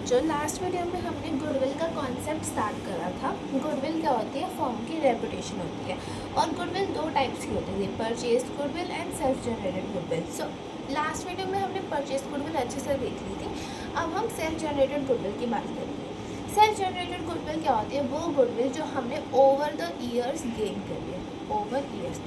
बच्चों, last video में हमने गुडविल का कॉन्सेप्ट स्टार्ट करा था। गुडविल क्या होती है? फर्म की रेपुटेशन होती है। और गुडविल दो टाइप्स की होती है, purchase goodwill and self generated goodwill. So last video में हमने परचेज गुडविल अच्छे से देख ली थी। अब हम सेल्फ जनरेटेड गुडविल की बात करेंगे। सेल्फ जनरेटेड गुडविल क्या होती है? वो गुडविल जो हमने ओवर द ईयर्स गेन करी है। ओवर ईयर्स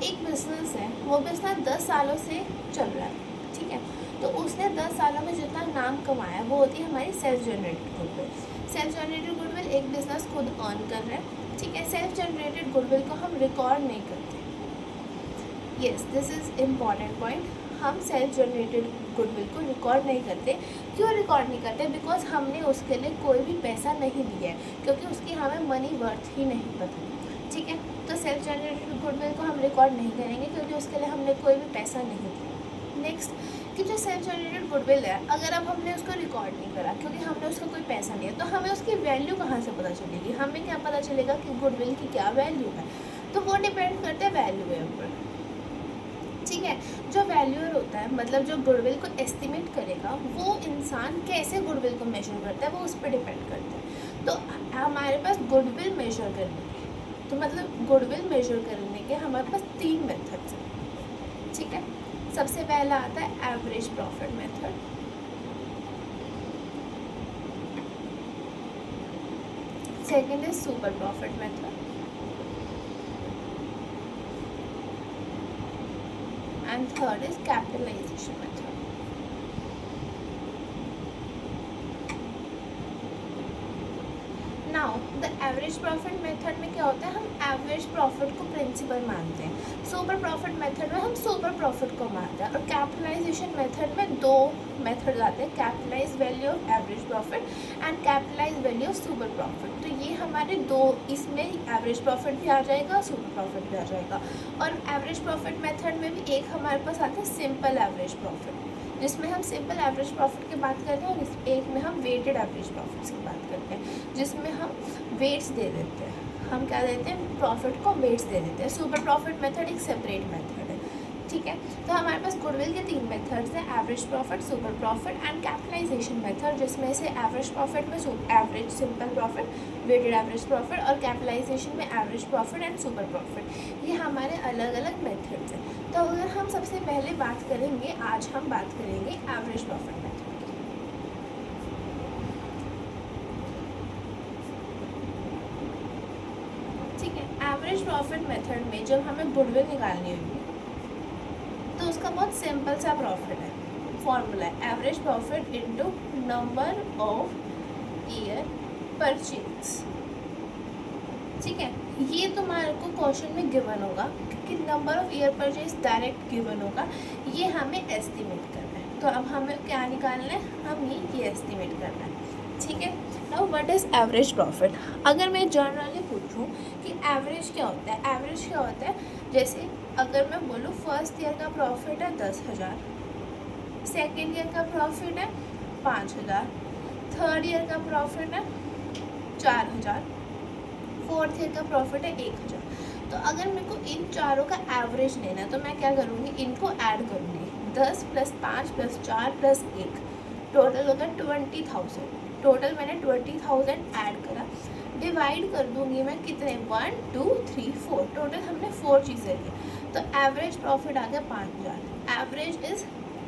एक बिजनेस है, वो बिजनेस 10 सालों से चल रहा है, ठीक है। तो उसने 10 सालों में जितना नाम कमाया वो होती है हमारी self generated goodwill. Self generated goodwill एक बिजनेस खुद अर्न कर रहा है, ठीक है। सेल्फ जनरेटेड गुडविल को हम रिकॉर्ड नहीं करते। Yes, this is important point. हम सेल्फ जनरेटेड गुडविल को रिकॉर्ड नहीं करते। क्यों रिकॉर्ड नहीं करते? बिकॉज हमने उसके लिए कोई भी पैसा नहीं दिया है, क्योंकि उसकी हमें मनी वर्थ ही नहीं पता, ठीक है। तो सेल्फ जनरेटेड गुडविल को हम रिकॉर्ड नहीं करेंगे क्योंकि उसके लिए हमने कोई भी पैसा नहीं दिया। नेक्स्ट, कि जो सेल्फ जनरेटेड गुडविल है, अगर अब हमने उसको रिकॉर्ड नहीं करा क्योंकि हमने उसका कोई पैसा नहीं है, तो हमें उसकी वैल्यू कहाँ से पता चलेगी? हमें क्या पता चलेगा कि गुडविल की क्या वैल्यू है? तो वो डिपेंड करता है वैल्यूअर पर, ठीक है। जो वैल्यूअर होता है, मतलब जो गुडविल को एस्टिमेट करेगा, वो इंसान कैसे गुडविल को मेजर करता है वो उस पर डिपेंड करता है। तो हमारे पास गुडविल मेजर करने के, तो मतलब गुडविल मेजर करने के हमारे पास 3 मेथड्स हैं, ठीक है। सबसे पहला आता है average profit method. Second is super profit method and third is capitalisation method. Now the average profit method में क्या होता है? हम एवरेज प्रॉफिट को प्रिंसिपल मानते हैं। सुपर प्रॉफिट मेथड में हम सुपर प्रॉफिट को मानते हैं। और कैपिटलाइजेशन मेथड में 2 मेथड आते हैं, capitalise value of average profit and capitalise value of super profit. तो ये हमारे 2, इसमें एवरेज प्रॉफिट भी आ जाएगा, सुपर प्रॉफिट भी आ जाएगा। और एवरेज प्रॉफिट मेथड में भी एक हमारे पास आता है सिंपल एवरेज प्रॉफिट, जिसमें हम सिंपल एवरेज प्रॉफिट की बात करते हैं, और एक में हम वेटेड एवरेज प्रॉफिट्स की बात करते हैं, जिसमें हम वेट्स दे देते हैं। हम क्या देते हैं? प्रॉफिट को वेट्स दे देते हैं। सुपर प्रॉफिट मेथड एक सेपरेट मेथड है, ठीक है। तो हमारे पास गुडविल के 3 मेथड्स हैं, average profit, super profit and capitalisation method, जिसमें से एवरेज प्रॉफिट में average simple profit, weighted average profit, और कैपिटलाइजेशन में average profit and super profit. ये हमारे अलग अलग मेथड्स हैं। तो अगर हम सबसे पहले बात करेंगे, आज हम बात करेंगे एवरेज प्रॉफिट मेथड की। ठीक है, एवरेज प्रॉफिट मेथड में जब हमें गुडविल निकालनी होगी तो उसका बहुत सिंपल सा प्रॉफिट है, फॉर्मूला है average profit into number of year purchase, ठीक है। ये तुम्हारे को क्वेश्चन में गिवन होगा कि number of year purchase direct given होगा, ये हमें एस्टिमेट करना है। तो अब हमें क्या निकालना है? हम ये एस्टिमेट करना है, ठीक है। Now what is average profit? अगर मैं जनरली पूछूं कि एवरेज क्या होता है, एवरेज क्या होता है, जैसे अगर मैं बोलूँ फर्स्ट ईयर का प्रॉफिट है 10,000, सेकेंड ईयर का प्रॉफिट है 5,000, थर्ड ईयर का प्रॉफिट है 4,000, फोर्थ ईयर का प्रॉफिट है 1,000। तो अगर मेरे को इन चारों का एवरेज लेना है तो मैं क्या करूँगी? इनको ऐड करूँगी, 10 + 5 + 4 + 1, टोटल होगा 20,000। टोटल मैंने 20,000 ऐड करा, डिवाइड कर दूँगी मैं कितने? 1 2 3 4, टोटल हमने 4 चीज़ें ली, तो एवरेज प्रॉफिट आ गया 5,000।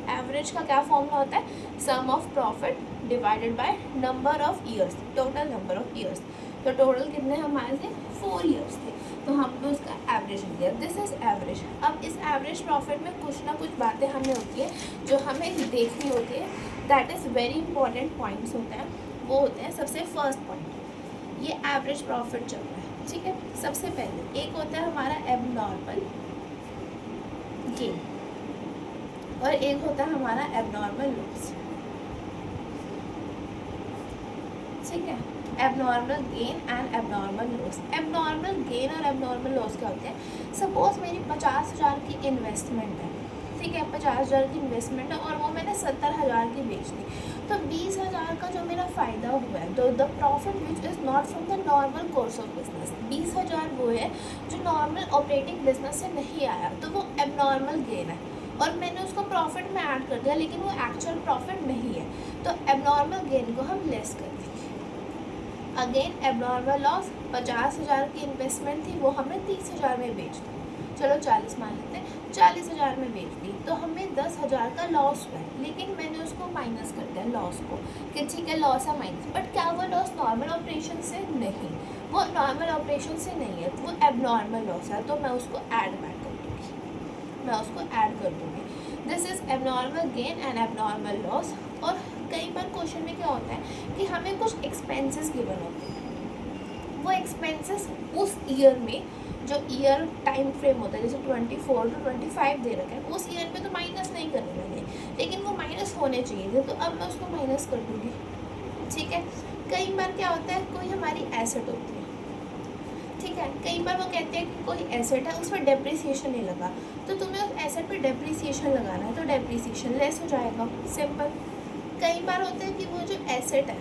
एवरेज का क्या फॉर्मूला होता है? Sum of profit divided by number of years, total number of years. तो टोटल कितने हमारे थे? 4 ईयर्स थे, तो हमने उसका एवरेज लिया। This is average. अब इस एवरेज प्रॉफिट में कुछ ना कुछ बातें हमें होती है जो हमें देखनी होती है, that is very important points होते हैं। वो होते हैं, सबसे फर्स्ट पॉइंट, ये एवरेज प्रॉफिट चल रहा है, ठीक है। सबसे पहले एक होता है हमारा एबनॉर्मल गेन और एक होता है हमारा एबनॉर्मल लॉस, ठीक है। Abnormal gain and abnormal loss. Abnormal gain और एबनॉर्मल लॉस क्या होते हैं? सपोज मेरी 50,000 की इन्वेस्टमेंट है, ठीक है, 50,000 की इन्वेस्टमेंट है और वो मैंने 70,000 की बेच दी, तो 20,000 का जो मेरा फ़ायदा हुआ है, the profit which is not from the normal course of business, 20,000 वो है जो नॉर्मल ऑपरेटिंग बिजनेस से नहीं आया, तो वो एबनॉर्मल गेन है। और मैंने उसको प्रॉफिट में ऐड कर दिया, लेकिन वो एक्चुअल प्रॉफिट नहीं है, तो एबनॉर्मल गेन को हम लेस कर देंगे। अगेन एबनॉर्मल लॉस, 50,000 की इन्वेस्टमेंट थी, वो हमें 30,000 में बेच दी, चलो 40 मान लेते हैं, 40,000 में बेच दी, तो हमें 10,000 का लॉस हुआ है, लेकिन मैंने उसको माइनस कर दिया लॉस को, कि ठीक है लॉस है माइनस, बट क्या वो लॉस नॉर्मल ऑपरेशन से नहीं, वो नॉर्मल ऑपरेशन से नहीं है, वो एबनॉर्मल लॉस है, तो मैं उसको ऐड बैक कर दूँगी, मैं उसको ऐड कर दूँगी। This is abnormal gain and abnormal loss. और कई बार क्वेश्चन में क्या होता है कि हमें कुछ एक्सपेंसेस गिवन होते हैं, वो एक्सपेंसेस उस ईयर में, जो ईयर टाइम फ्रेम होता है, जैसे 24 to 25 दे रखा है, उस ईयर में तो माइनस नहीं करने मैंने, लेकिन वो माइनस होने चाहिए थे, तो अब मैं उसको माइनस कर दूँगी, ठीक है। कई बार क्या होता है, कोई हमारी एसेट होती है, ठीक है, कई बार वो कहते हैं कि कोई एसेट है, उस पर डेप्रिसिएशन नहीं लगा, तो तुम्हें उस एसेट पर डेप्रिसिएशन लगाना है, तो डेप्रिसिएशन लेस हो जाएगा, सिंपल। कई बार होता है कि वो जो एसेट है,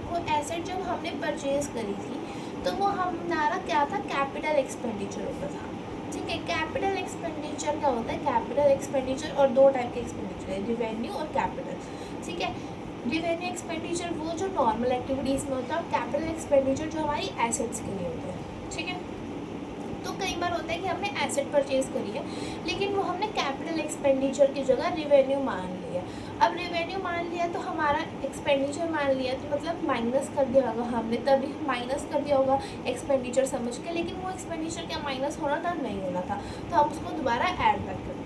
वो एसेट जब हमने परचेज़ करी थी, तो वो हमारा क्या था, कैपिटल एक्सपेंडिचर होता था, ठीक है। कैपिटल एक्सपेंडिचर क्या होता है, कैपिटल एक्सपेंडिचर और दो टाइप के एक्सपेंडिचर है, रिवेन्यू और कैपिटल, ठीक है। रिवेन्यू एक्सपेंडिचर वो जो नॉर्मल एक्टिविटीज़ में होता है, और कैपिटल एक्सपेंडिचर जो हमारी एसेट्स के लिए होता है, ठीक है। तो कई बार होता है कि हमने एसेट परचेज़ करी है, लेकिन वो हमने कैपिटल एक्सपेंडिचर की जगह रिवेन्यू मान लिया। अब रिवेन्यू मान लिया तो हमारा एक्सपेंडिचर मान लिया, तो मतलब माइनस कर दिया होगा हमने, तभी माइनस कर दिया होगा एक्सपेंडिचर समझ के, लेकिन वो एक्सपेंडिचर क्या माइनस होना था, नहीं होना था, तो हम उसको दोबारा ऐड बैक कर देंगे,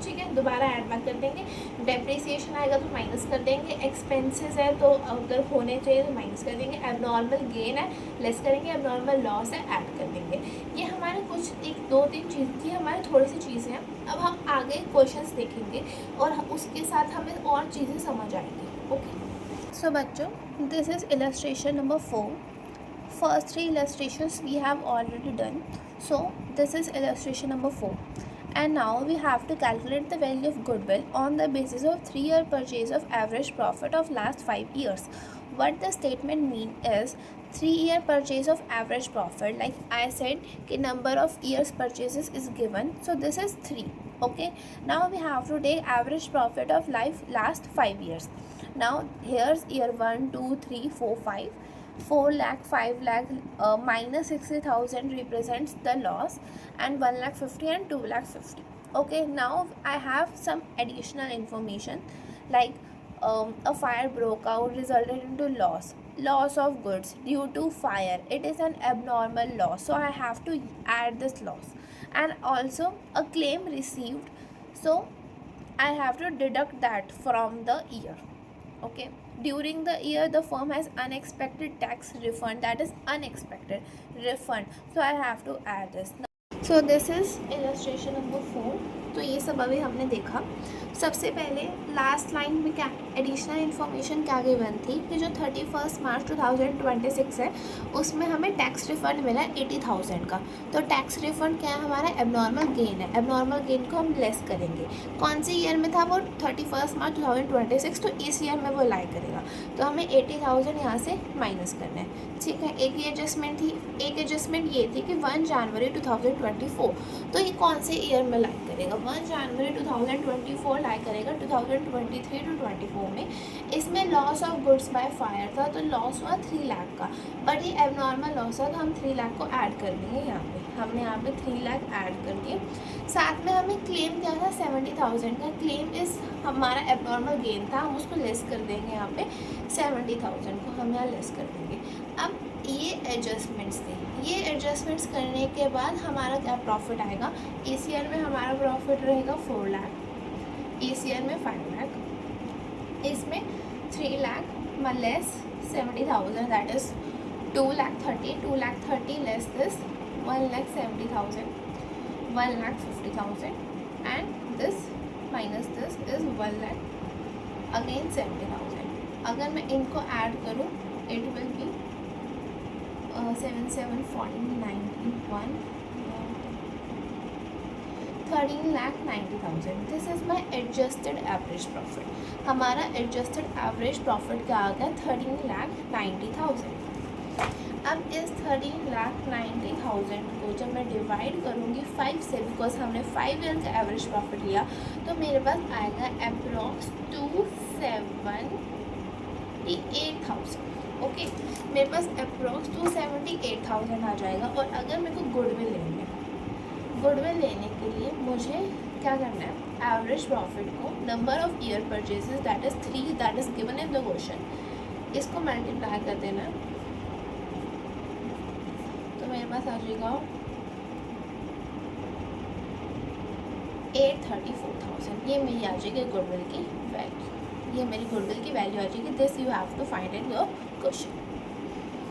ठीक है, दोबारा ऐड बैक कर देंगे। डेप्रिसिएशन आएगा तो माइनस कर देंगे, एक्सपेंसेस है तो अगर होने चाहिए तो माइनस कर देंगे, एबनॉर्मल गेन है लेस करेंगे, एबनॉर्मल लॉस है ऐड कर देंगे। ये हमारे कुछ 1-2-3 चीज़ की हमारी थोड़ी सी चीज़ें हैं। अब हम आगे क्वेश्चंस देखेंगे और उसके साथ हमें और चीज़ें समझ आएंगी। ओके, सो बच्चों, this is illustration number 4. First 3 illustrations we have already done. So this is illustration number 4. And now we have to calculate the value of goodwill on the basis of 3-year purchase of average profit of last 5 years. What the statement mean is 3-year purchase of average profit. Like I said, the number of years purchases is given. So this is 3. Okay. Now we have to take average profit of last 5 years. Now here's year 1, 2, 3, 4, 5. 4 lakh, 5 lakh, minus 60,000 represents the loss, and 1 lakh 50 and 2 lakh 50. Okay, now I have some additional information, like a fire broke out, resulted into loss of goods due to fire. It is an abnormal loss, so I have to add this loss, and also a claim received, so I have to deduct that from the year. Okay, during the year the firm has unexpected tax refund, that is unexpected refund, so I have to add this. So this is illustration number 4. तो ये सब अभी हमने देखा। सबसे पहले last line में क्या एडिशनल इन्फॉर्मेशन क्या गिवन थी कि जो 31 मार्च 2026 है उसमें हमें टैक्स रिफंड मिला है 80,000 का। तो टैक्स रिफंड क्या है, हमारा एबनॉर्मल गेन है, एबनॉर्मल गेन को हम लेस करेंगे। कौन से ईयर में था वो, 31 मार्च 2026, तो इस ईयर में वो लाई करेगा, तो हमें 80,000 यहाँ से माइनस करना है, ठीक है। एक ये एडजस्टमेंट थी, एक एडजस्टमेंट ये थी कि 1 जनवरी 2024, तो ये कौन से ईयर में लाई करेगा, 1 जनवरी 2024 लाई करेगा 2023 to 24 में। इसमें loss of goods by fire था, तो लॉस हुआ 3 लाख का, बट ये एबनॉर्मल लॉस है, तो हम 3 लाख को ऐड कर देंगे यहाँ पे, हमने यहाँ पे 3 लाख ऐड कर दिए। साथ में हमें क्लेम क्या था, 70,000 का क्लेम इस हमारा एबनॉर्मल गेन था, हम उसको लेस कर देंगे, यहाँ पे 70,000 को हम यहाँ लेस कर देंगे। अब ये एडजस्टमेंट्स थे, ये एडजस्टमेंट्स करने के बाद हमारा क्या प्रॉफिट आएगा, इस ईयर में हमारा प्रॉफिट रहेगा 4 लाख, इस ईयर में 5 लाख, इसमें 3 lakh less 70,000, that is 2 lakh 30 less this 1 lakh 70,000, 1 lakh 50,000, and this minus this is 1 lakh again 70,000। अगर मैं इनको ऐड करूँ it will be 7 7 14 91 13,90,000। This is my adjusted average profit. हमारा एडजस्टेड एवरेज प्रॉफिट क्या आ गया, 13,90,000। अब इस 13,90,000 को जब मैं डिवाइड करूँगी 5 से, बिकॉज हमने 5 ईयर का एवरेज प्रॉफिट लिया, तो मेरे पास आएगा अप्रॉक्स 278,000। ओके, मेरे पास अप्रॉक्स 278,000 आ जाएगा। और अगर मेरे को गुडविल लेने के लिए मुझे क्या करना है, एवरेज प्रॉफिट को number of year purchases that is 3 that is given in the question, इसको मल्टीप्लाई कर देना, तो मेरे पास आ जाएगा 834,000। ये मेरी आ जाएगी गुडविल की वैल्यू, ये मेरी गुडविल की वैल्यू आ जाएगी। This you have to find in your question.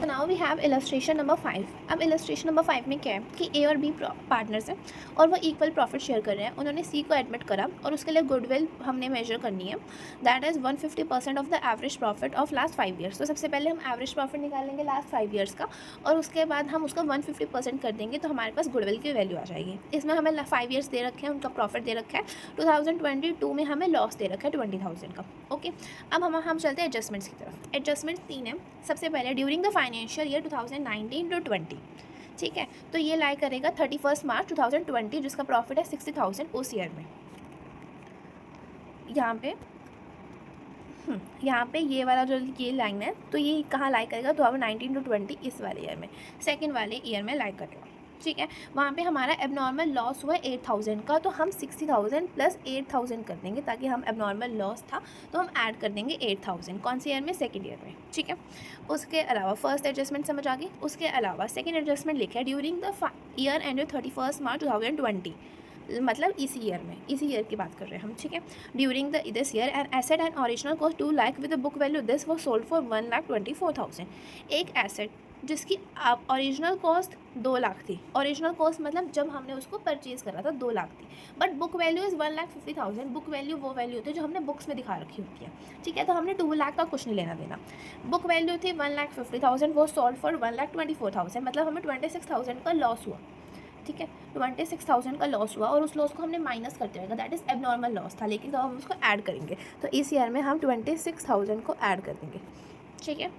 Now we have illustration number 5। अब इलस्ट्रेशन नंबर 5 में क्या है कि ए और बी पार्टनर्स हैं और वो इक्वल प्रॉफिट शेयर कर रहे हैं। उन्होंने सी को एडमिट करा और उसके लिए गुडविल हमने मेजर करनी है, that is 150% of the average profit of last 5 years. तो सबसे पहले हम एवरेज प्रॉफिट निकालेंगे लास्ट 5 ईयर्स का, और उसके बाद हम उसका 150% कर देंगे, तो हमारे पास गुडविल की वैल्यू आ जाएगी। इसमें हमें 5 ईयर्स दे रखे हैं, उनका प्रॉफिट दे रखा है। 2022 में हमें लॉस दे रखा है 20,000 का। ओके, अब हम चलते हैं एडजस्टमेंट्स की तरफ। एडजस्टमेंट्स 3 है। सबसे पहले during the financial year 2019 to 20, ठीक है, तो ये लाई करेगा 31 मार्च 2020, जिसका प्रॉफिट है 60,000 उस ईयर में। यहाँ पे ये वाला जो ये लाइन है, तो ये कहाँ लाई करेगा, 2019 to 20 इस वाले ईयर में, सेकेंड वाले ईयर में लाई करेगा, ठीक है। वहाँ पे हमारा एबनॉर्मल लॉस हुआ 8,000 का, तो हम 60,000 प्लस 8,000 कर देंगे, ताकि हम एबनॉर्मल लॉस था तो हम ऐड कर देंगे 8,000। कौन सी ईयर में, सेकंड ईयर में, ठीक है। उसके अलावा फर्स्ट एडजस्टमेंट समझ आ गई। उसके अलावा सेकंड एडजस्टमेंट लिखा है ड्यूरिंग द ईयर एंडेड 31 मार्च 2020, मतलब इसी ईयर में, इसी ईयर की बात कर रहे हैं हम, ठीक है। During the this year an asset and original cost 2 lakh with book value this वो सोल्ड फॉर 1,24,000। एक एसेट जिसकी ओरिजिनल कॉस्ट 2 लाख थी, ओरिजिनल कॉस्ट मतलब जब हमने उसको परचेज़ करा था 2 लाख थी, but book value is 1,50,000। Book value वो वैल्यू होती है जो हमने बुक्स में दिखा रखी होती है, ठीक है। तो हमने 2 लाख का कुछ नहीं लेना देना। बुक वैल्यू थी 1,50,000, वो सोल्ड फॉर 1,24,000, मतलब हमें 26,000 का लॉस हुआ, ठीक है। 26,000 का लॉस हुआ और उस लॉस को हमने माइनस करते रहेगा, दैट इज़ एबनॉर्मल लॉस था, लेकिन तो हम उसको ऐड करेंगे, तो इस ईयर में हम 26,000 को ऐड कर देंगे, ठीक है।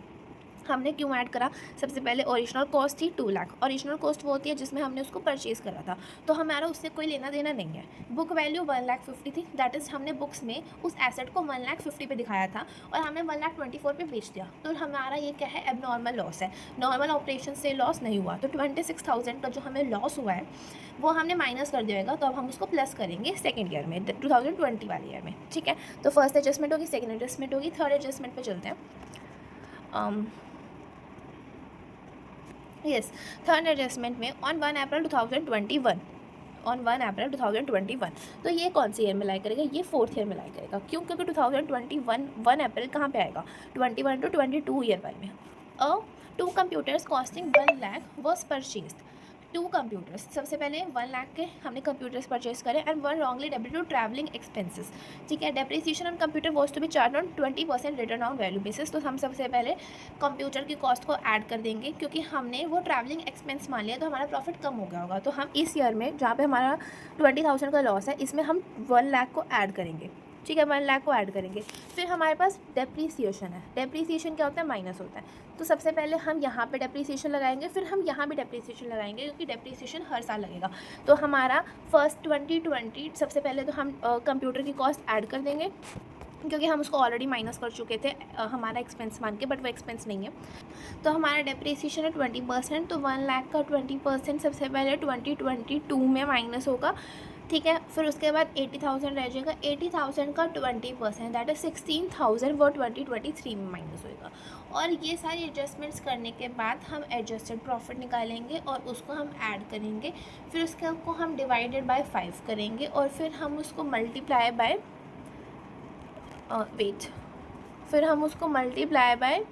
हमने क्यों ऐड करा, सबसे पहले ओरिजिनल कॉस्ट थी 2 लाख। ओरिजिनल कॉस्ट वो होती है जिसमें हमने उसको परचेज़ करा था, तो हमारा उससे कोई लेना देना नहीं है। बुक वैल्यू 1,50,000 थी, दैट इज़ हमने बुक्स में उस एसेट को 1,50,000 पे दिखाया था और हमने 1,24,000 पे बेच दिया, तो हमारा ये क्या है, एबनॉर्मल लॉस है। नॉर्मल ऑपरेशन से लॉस नहीं हुआ, तो 26,000 का जो हमें लॉस हुआ है वो हमने माइनस कर दिया, तो अब हम उसको प्लस करेंगे सेकेंड ईयर में, 2020 वाले ईयर में, ठीक है। तो फर्स्ट एडजस्टमेंट होगी, सेकेंड एडजस्टमेंट होगी, थर्ड एडजस्टमेंट पर चलते हैं। यस, थर्ड एडजस्टमेंट में ऑन 1 अप्रैल 2021, ऑन 1 अप्रैल 2021, तो ये कौन सी ईयर में लाई करेगा, ये फोर्थ ईयर में लाई करेगा। क्यों, क्योंकि 2021 1 अप्रैल कहाँ पे आएगा, 21 to 22 ईयर वाले में। 2 computers costing 1 lakh was purchased. 2 computers, सबसे पहले 1 लाख के हमने कंप्यूटर्स परचेज करे and 1 wrongly debit to travelling expenses, ठीक है। Depreciation on computer was to be charge on 20% return on value basis, तो हम सबसे पहले कंप्यूटर की कॉस्ट को ऐड कर देंगे, क्योंकि हमने वो ट्रैवलिंग एक्सपेंस मान लिया, तो हमारा प्रॉफिट कम हो गया होगा। तो हम इस ईयर में जहाँ पे हमारा 20,000 का लॉस है, इसमें हम 1 लाख को ऐड करेंगे, ठीक है, 1 लाख को ऐड करेंगे। फिर हमारे पास डेप्रीसिएशन है। डेप्रीसिएशन क्या होता है, माइनस होता है, तो सबसे पहले हम यहाँ पे डेप्रीसिएशन लगाएंगे, फिर हम यहाँ भी डेप्रीसिएशन लगाएंगे, क्योंकि डेप्रीसिएशन हर साल लगेगा। तो हमारा फर्स्ट 2020 सबसे पहले तो हम कंप्यूटर की कॉस्ट ऐड कर देंगे, क्योंकि हम उसको ऑलरेडी माइनस कर चुके थे हमारा एक्सपेंस मान के, बट वो एक्सपेंस नहीं है। तो हमारा डेप्रीसिएशन है 20%, तो 1 लाख का 20% सबसे पहले 2022 में माइनस होगा, ठीक है। फिर उसके बाद 80,000 रह जाएगा, 80,000 का 20% दैट इज 16,000 वो 2023 में माइनस होएगा। और ये सारी एडजस्टमेंट्स करने के बाद हम एडजस्टेड प्रॉफिट निकालेंगे और उसको हम ऐड करेंगे, फिर उसको हम डिवाइडेड बाय 5 करेंगे और फिर हम उसको मल्टीप्लाई बाय फिर हम उसको मल्टीप्लाई बाय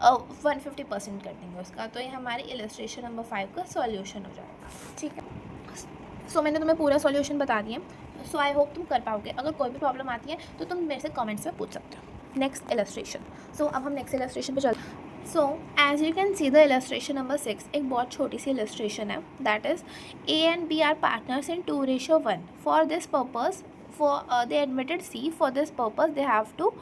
150% कर देंगे उसका। तो ये हमारी इलस्ट्रेशन नंबर 5 का सॉल्यूशन हो जाएगा, ठीक है। सो मैंने तुम्हें पूरा सॉल्यूशन बता दिया, सो आई होप तुम कर पाओगे। अगर कोई भी प्रॉब्लम आती है तो तुम मेरे से कमेंट्स में पूछ सकते हो। नेक्स्ट इलस्ट्रेशन, सो अब हम नेक्स्ट इलस्ट्रेशन पे चलते हैं। So as you can see the illustration number 6 एक बहुत छोटी सी इलस्ट्रेशन है, that is A and B are partners in 2:1। For this purpose they admitted C, for this purpose they have to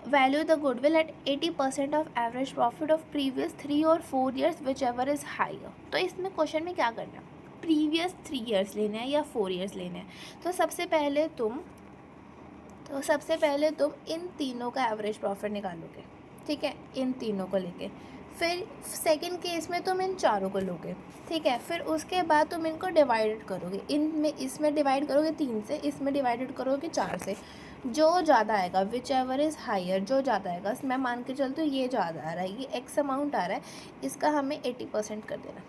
value the goodwill at 80% of average profit of previous 3 और 4 years which ever is higher. तो इसमें question में क्या करना है, previous 3 years लेना है या 4 ईयर्स लेना है। तो सबसे पहले तुम इन तीनों का एवरेज प्रॉफिट निकालोगे, ठीक है, इन तीनों को लेके। फिर सेकंड केस में तुम इन चारों को लोगे, ठीक है। फिर उसके बाद तुम इनको डिवाइडेड करोगे, इसमें डिवाइड करोगे 3 से, इसमें डिवाइडेड करोगे 4 से। जो ज़्यादा आएगा, विच एवर इज़ हायर, जो ज़्यादा आएगा, मैं मान के चलती हूँ ये ज़्यादा आ रहा है, ये एक्स अमाउंट आ रहा है, इसका हमें 80% कर देना,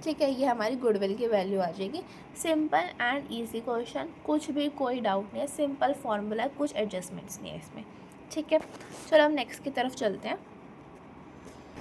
ठीक है। ये हमारी गुडविल की वैल्यू आ जाएगी। सिंपल एंड ईजी क्वेश्चन, कुछ भी कोई डाउट नहीं है, सिंपल फार्मूला है, कुछ एडजस्टमेंट्स नहीं है इसमें, ठीक है। चलो हम नेक्स्ट की तरफ चलते हैं।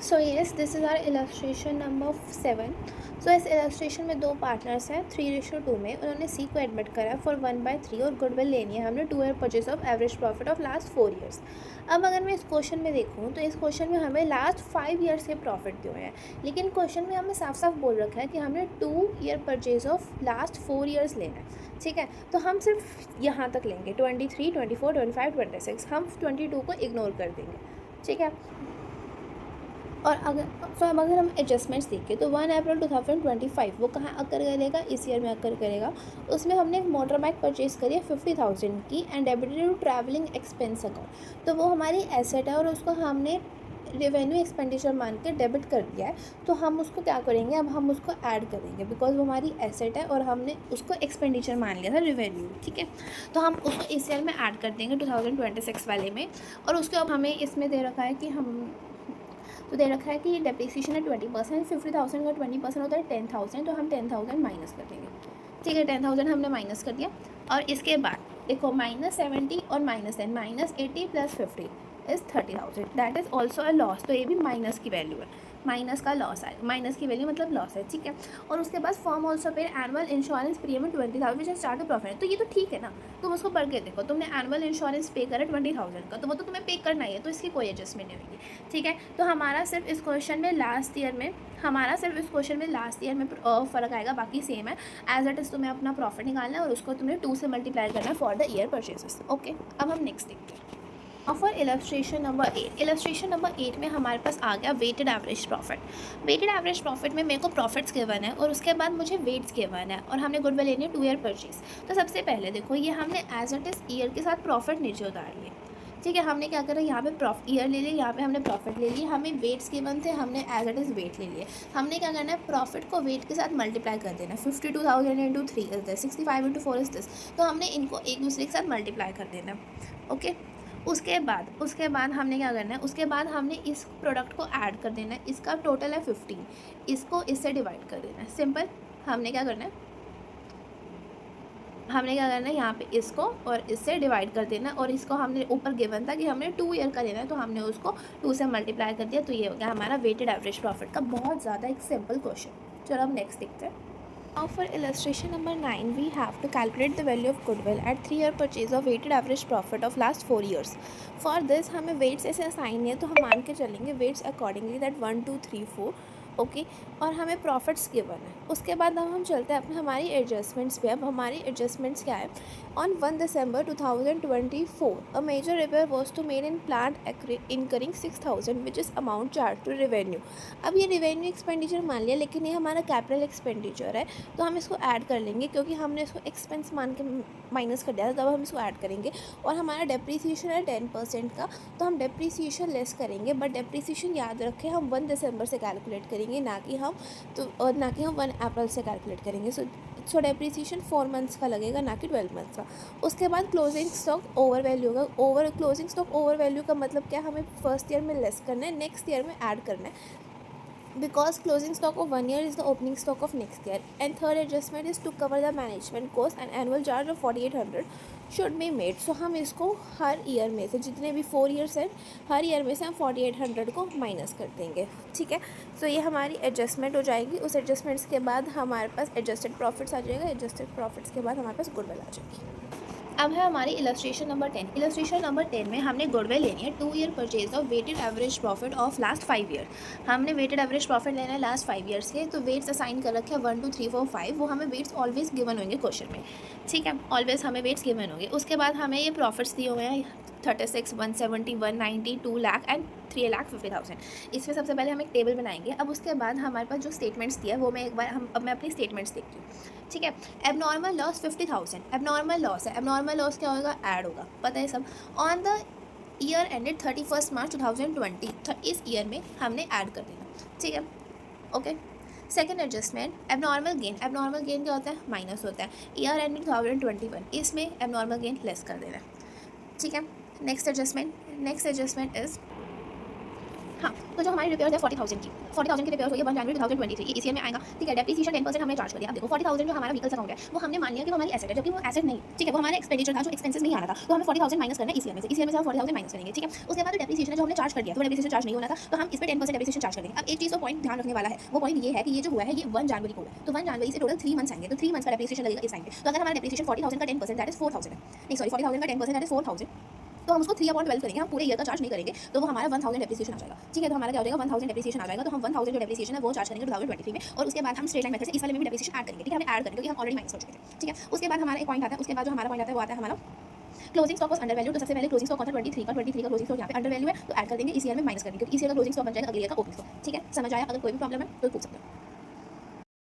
So yes, this is our illustration number 7। सो इस इलस्ट्रेशन में 2 पार्टनर्स हैं, 3:2 में। उन्होंने सी को एडमिट करा फॉर 1/3 और गुडविल लेनी है हमने 2 year purchase of average profit of last 4 years. अब अगर मैं इस क्वेश्चन में देखूँ तो इस क्वेश्चन में हमें लास्ट 5 ईयर्स के प्रॉफिट दिए हुए हैं, लेकिन क्वेश्चन में हमें साफ साफ बोल रखा है कि हमने 2 year purchase of last 4 years लेना है, ठीक है। तो हम सिर्फ यहाँ तक लेंगे, 23, 24, 25, 26, हम 22 को इग्नोर कर देंगे, ठीक है। और अब अगर हम एडजस्टमेंट्स देखें तो 1 अप्रैल 2025 वो कहाँ अकर करेगा, इस ईयर में अकर करेगा। उसमें हमने एक मोटर बाइक परचेज़ करी है 50,000 की and debited to travelling expense account. तो वो हमारी एसेट है और उसको हमने रेवेन्यू एक्सपेंडिचर मान के डेबिट कर दिया है। तो हम उसको क्या करेंगे, अब हम उसको ऐड करेंगे, बिकॉज वो हमारी एसेट है और हमने उसको एक्सपेंडिचर मान लिया था रेवेन्यू, ठीक है। तो हम उसको इस ईयर में ऐड कर देंगे 2026 वाले में। और उसके अब हमें इसमें दे रखा है कि डेप्रिसिएशन है 20%, 50,000 का 20% होता है 10,000, तो हम 10,000 माइनस कर देंगे, ठीक है। 10,000 हमने माइनस कर दिया। और इसके बाद देखो -70 और -10, -80 + 50 is 30,000, that is also a loss. तो ये भी माइनस की वैल्यू है, माइनस का लॉस है, माइनस की वैल्यू मतलब लॉस है, ठीक है। और उसके बाद form also pay annual insurance premium 20,000 which start to profit. तो ये तो ठीक है ना, तुम उसको पढ़ के देखो, तुमने एनुअल इंश्योरेंस पे करा 20,000 का, तो वो तो तुम्हें पे करना ही है, तो इसकी कोई एडजस्टमेंट नहीं होगी, ठीक है। तो हमारा सिर्फ इस क्वेश्चन में लास्ट ईयर में फ़र्क आएगा, बाकी सेम है एज इट इज़। तुम्हें अपना प्रॉफिट निकालना है और उसको तुम्हें 2 से मल्टीप्लाई करना है for the year purchases, okay. अब हम नेक्स्ट देखते हैं। फॉर इलस्ट्रेशन नंबर 8 में हमारे पास आ गया weighted average profit. Weighted average profit में मेरे को प्रॉफिट्स गिवन है और उसके बाद मुझे वेट्स गिवन है और हमने गुडविल लेनी है 2 ईयर परचेज। तो सबसे पहले देखो, ये हमने एज इट इज़ ईयर के साथ प्रॉफिट नीचे उतार लिए, ठीक है। हमने क्या करा, यहाँ पे ईयर ले लिया, यहाँ पे हमने प्रॉफिट ले लिया, हमें वेट्स गिवन थे, हमने एज इट इज़ वेट ले लिए। हमने क्या करना है, प्रॉफिट को वेट के साथ मल्टीप्लाई कर देना। 52,000 × 3 इज दिस, 65 × 4 इज दिस। तो हमने इनको एक दूसरे के साथ मल्टीप्लाई कर देना, ओके। उसके बाद हमने क्या करना है, उसके बाद हमने इस प्रोडक्ट को ऐड कर देना है। इसका टोटल है 15, इसको इससे डिवाइड कर देना है, सिंपल। हमने क्या करना है यहाँ पे इसको और इससे डिवाइड कर देना। और इसको हमने ऊपर गिवन था कि हमने 2 ईयर का लेना है, तो हमने उसको 2 से मल्टीप्लाई कर दिया। तो ये हो गया हमारा वेटेड एवरेज प्रॉफिट का बहुत ज़्यादा एक सिंपल क्वेश्चन। चलो अब नेक्स्ट देखते हैं। Now for illustration number 9, we have to calculate the value of goodwill at 3 year purchase of weighted average profit of last 4 years. For this हमें weights ऐसे असाइन है, तो हम मान के चलेंगे weights accordingly that 1 2 3 4, ओके। और हमें प्रॉफिट्स गिवन है। उसके बाद अब हम चलते हैं अपने हमारी एडजस्टमेंट्स पे। अब हमारी एडजस्टमेंट्स क्या है, on 1 December 2024 a major repair was to made in plant incurring 6,000 which is amount charge to revenue. अब ये रेवेन्यू एक्सपेंडिचर मान लिया, लेकिन ये हमारा कैपिटल एक्सपेंडिचर है, तो हम इसको ऐड कर लेंगे क्योंकि हमने इसको एक्सपेंस मान के माइनस कर दिया था, तब हम इसको ऐड करेंगे। और हमारा डेप्रीसिएशन है 10% का, तो हम डेप्रीसिएशन लेस करेंगे। बट डेप्रीसिएशन याद रखें, हम 1 December से कैलकुलेट करेंगे, ना कि हम 1 अप्रैल से कैलकुलेट करेंगे। सो डेप्रीसिएशन 4 मंथ्स का लगेगा, ना कि 12 मंथ्स का। उसके बाद क्लोजिंग स्टॉक ओवर वैल्यू होगा। क्लोजिंग स्टॉक ओवर वैल्यू का मतलब क्या, हमें फर्स्ट ईयर में लेस करना है, नेक्स्ट ईयर में ऐड करना है, because closing stock of 1 year is the opening stock of next year. And third adjustment is to cover the management cost and annual charge of 4,800 should be made. So हम इसको हर year में से, जितने भी 4 years हैं, हर year में से हम 4,800 को माइनस कर देंगे, ठीक है। सो ये हमारी एडजस्टमेंट हो जाएगी। उस एडजस्टमेंट्स के बाद हमारे पास एडजस्टेड प्रॉफिट्स आ जाएगा। एडजस्टेड प्रॉफिट्स के बाद हमारे पास गुडविल आ जाएगी। अब है हमारी इलस्ट्रेशन नंबर 10। इलस्ट्रेशन नंबर 10 में हमने गुडविल लेनी है 2 year purchase of weighted average profit of last 5 year. हमने वेटेड एवरेज प्रॉफिट लेना है लास्ट 5 ईयर्स के। तो वेट्स असाइन कर रखे हैं 1 2 3 4 5। वो हमें वेट्स ऑलवेज गिवन होंगे क्वेश्चन में, ठीक है, ऑलवेज हमें वेट्स गिवन होंगे। उसके बाद हमें ये प्रॉफिट्स दिए हुए हैं 36, 170, 190, 2 लाख एंड 3,50,000। इसमें सबसे पहले हम एक टेबल बनाएंगे। अब उसके बाद हमारे पास जो स्टेटमेंट्स दिया है वो मैं एक बार मैं अपनी स्टेटमेंट्स देखती हूँ, ठीक है। एबनॉर्मल लॉस 50,000, एबनॉर्मल लॉस है। एबनॉर्मल लॉस क्या होगा, ऐड होगा, पता है सब। ऑन द ईयर एंडेड 31 मार्च 2020, इस ईयर में हमने ऐड कर देना, ठीक है, okay. Second adjustment, abnormal gain. Abnormal gain क्या होता है, माइनस होता है। ईयर एंडिंग 2021, इसमें एबनॉर्मल गेन लेस कर देना है, ठीक है। नेक्स्ट एडजस्टमेंट इज, हाँ, तो जो हमारी रिपेयर है 40,000 की रिपेयर हुई है 1 जनवरी 2023 इस ईयर में आएगा, ठीक है। डेप्रिसिएशन 10% हमने चार्ज कर दिया। अब देखो 40,000 जो हमारा व्हीकल्स अकाउंट है वो हमने मान लिया कि वो हमारी एसेट है, जबकि वो एसेट नहीं, ठीक है, वो हमारा एक्सपेंडिचर था जो एक्सपेंसेस नहीं आ रहा था, तो हमें 40,000 माइनस करना है इस ईयर में से। इस ईयर में से हम 40,000 माइनस करेंगे, ठीक है। उसके बाद डेप्रिसिएशन है जो हमने चार्ज कर दिया, तो डेप्रिसिएशन चार्ज नहीं होना था, तो हम इस पे 10% डेप्रिसिएशन चार्ज करेंगे। अब एक चीज़ का पॉइंट ध्यान रखने वाला है, वो पॉइंट ये है कि ये जो हुआ है ये 1 जनवरी को है, तो 1 जनवरी से टोटल 3 मंथ्स आएंगे, तो 3 मंथ्स का डेप्रिसिएशन लगेगा इस टाइम पे। तो अगर हमारा डेप्रिसिएशन 40,000 का 10% दैट इज 4,000 है, नहीं सॉरी 40,000 का 10% दैट इज 4,000, तो हम उसको 3/12 करेंगे, हम पूरे ईयर का चार्ज नहीं करेंगे, तो वो हमारा 1,000 डेप्रिसिएशन आ जाएगा, ठीक है। तो हमारा क्या हो जाएगा, 1,000 डेप्रिसिएशन आ जाएगा, तो हम 1,000 जो डेप्रिसिएशन है वो चार्ज करेंगे 2023 में, और उसके बाद हम स्ट्रेट लाइन मेथड से इस वाले में भी डेप्रिसिएशन ऐड करेंगे, ठीक है। हमें ऐड करेंगे क्योंकि हम ऑलरेडी माइनस कर चुके थे, ठीक है। उसके बाद हमारा एक पॉइंट आता है, उसके बाद जो हमारा पॉइंट आता है वो आता है हमारा closing stock was under value. तो सबसे पहले क्लोजिंग स्टॉक था 23 का क्लोजिंग स्टॉक यहाँ पे अंडर वैल्यू है, तो ऐड कर देंगे, इस ईयर में माइनस कर देंगे, क्योंकि इस ईयर का क्लोजिंग स्टॉक बन जाएगा अगले ईयर का ओपनिंग स्टॉक, ठीक है। समझ आया? अगर कोई भी प्रॉब्लम है तो पूछ सकते हो।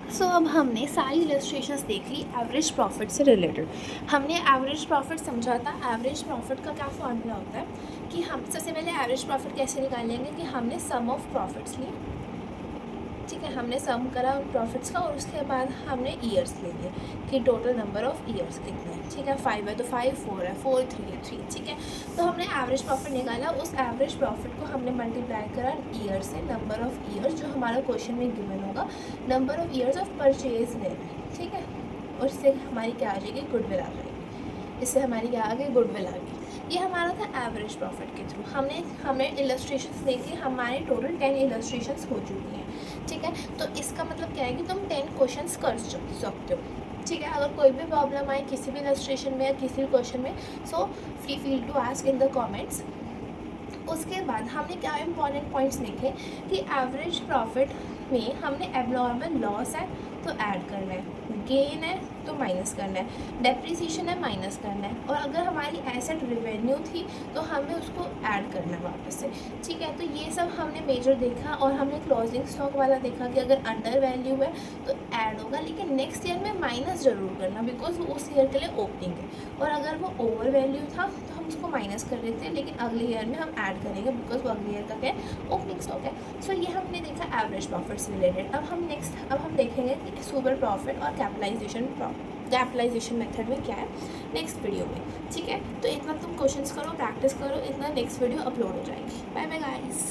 सो अब हमने सारी इलस्ट्रेशंस देख ली एवरेज प्रॉफिट से रिलेटेड। हमने एवरेज प्रॉफिट समझा था। एवरेज प्रॉफिट का क्या फॉर्मूला होता है कि हम सबसे पहले एवरेज प्रॉफिट कैसे निकाल लेंगे कि हमने सम ऑफ प्रॉफिट्स लिए, ठीक है, हमने सम करा उन प्रॉफिट्स का, और उसके बाद हमने ईयर्स ले लिए कि टोटल नंबर ऑफ ईयर्स कितने हैं, ठीक है। 5 है तो 5, 4 है 4, 3 है 3, ठीक है। तो हमने एवरेज प्रॉफिट निकाला, उस एवरेज प्रॉफिट को हमने मल्टीप्लाई करा ईयर से, नंबर ऑफ ईयर्स जो हमारा क्वेश्चन में गिवन होगा, number of years of purchase ले रहे हैं, ठीक है। और इससे हमारी क्या आ जाएगी, गुडविल आ जाएगी, इससे हमारी क्या आ गई, गुडविल आ गई। ये हमारा था एवरेज प्रॉफिट के थ्रू। हमने इलस्ट्रेशंस देखी, हमारे टोटल 10 इलस्ट्रेशंस हो चुकी हैं, ठीक है। तो इसका मतलब क्या है कि तुम 10 क्वेश्चंस कर सकते हो, ठीक है। अगर कोई भी प्रॉब्लम आए किसी भी इलस्ट्रेशन में या किसी भी क्वेश्चन में, so free feel to ask in the comments. उसके बाद हमने क्या इंपॉर्टेंट पॉइंट्स देखे कि एवरेज प्रॉफिट में हमने एबनॉर्मल लॉस है तो ऐड करना है, गेन है तो माइनस करना है, डेप्रिसिएशन है माइनस करना है, और अगर हमारी एसेट रिवेन्यू थी तो हमें उसको ऐड करना है वापस से, ठीक है। तो ये सब हमने मेजर देखा, और हमने क्लोजिंग स्टॉक वाला देखा कि अगर अंडर वैल्यू है तो ऐड होगा, लेकिन नेक्स्ट ईयर में माइनस ज़रूर करना, बिकॉज वो उस ईयर के लिए ओपनिंग है, और अगर वो ओवर वैल्यू था तो हम उसको माइनस कर देते हैं, लेकिन अगले ईयर में हम ऐड करेंगे बिकॉज वो अगले ईयर का क्या है, ओपनिंग स्टॉक है। सो ये हमने देखा एवरेज प्रॉफिट से रिलेटेड। अब हम देखेंगे कि सुपर प्रॉफिट और कैपिटलाइजेशन मेथड में क्या है नेक्स्ट वीडियो में, ठीक है। तो इतना तुम क्वेश्चंस करो, प्रैक्टिस करो, इतना नेक्स्ट वीडियो अपलोड हो जाएगी। Bye bye guys.